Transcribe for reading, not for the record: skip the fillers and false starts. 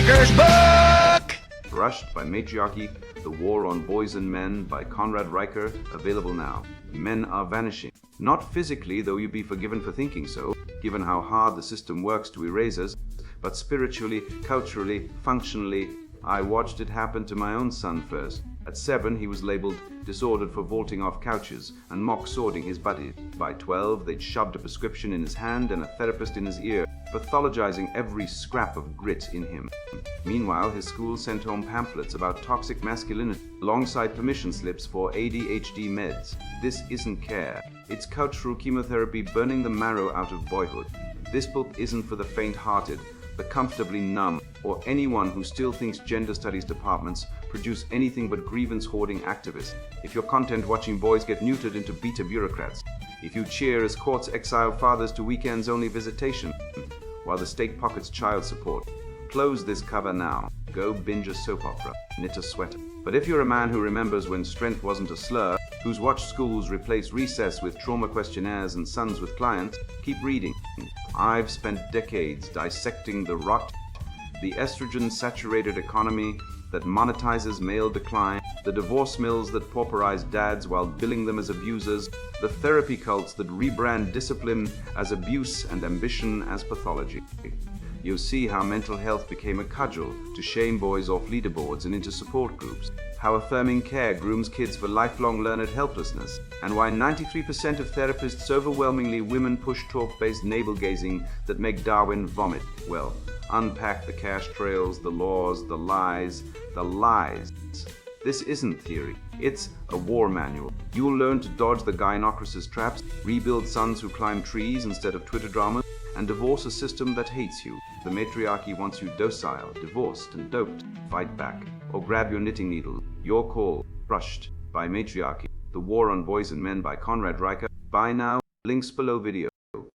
Riker's book! Rushed by Matriarchy, The War on Boys and Men by Conrad Riker, available now. Men are vanishing. Not physically, though you'd be forgiven for thinking so, given how hard the system works to erase us, but spiritually, culturally, functionally. I watched it happen to my own son first. At 7, he was labeled disordered for vaulting off couches and mock-swording his buddies. By 12, they'd shoved a prescription in his hand and a therapist in his ear, pathologizing every scrap of grit in him. Meanwhile, his school sent home pamphlets about toxic masculinity, alongside permission slips for ADHD meds. This isn't care. It's cultural chemotherapy burning the marrow out of boyhood. This book isn't for the faint-hearted, the comfortably numb, or anyone who still thinks gender studies departments produce anything but grievance-hoarding activists. If you're content-watching boys get neutered into beta bureaucrats. If you cheer as courts exile fathers to weekends-only visitation, while the state pockets child support. Close this cover now. Go binge a soap opera, knit a sweater. But if you're a man who remembers when strength wasn't a slur, who's watched schools replace recess with trauma questionnaires and sons with clients, keep reading. I've spent decades dissecting the rot, the estrogen-saturated economy that monetizes male decline, the divorce mills that pauperize dads while billing them as abusers, the therapy cults that rebrand discipline as abuse and ambition as pathology. You'll see how mental health became a cudgel to shame boys off leaderboards and into support groups, how affirming care grooms kids for lifelong learned helplessness, and why 93% of therapists overwhelmingly women push talk-based navel-gazing that make Darwin vomit. Well, unpack the cash trails, the laws, the lies, the lies. This isn't theory. It's a war manual. You'll learn to dodge the gynecologist's traps, rebuild sons who climb trees instead of Twitter dramas, and divorce a system that hates you. The matriarchy wants you docile, divorced, and doped. Fight back, or grab your knitting needle. Your call. Crushed by Matriarchy. The War on Boys and Men by Conrad Riker. Buy now. Links below video.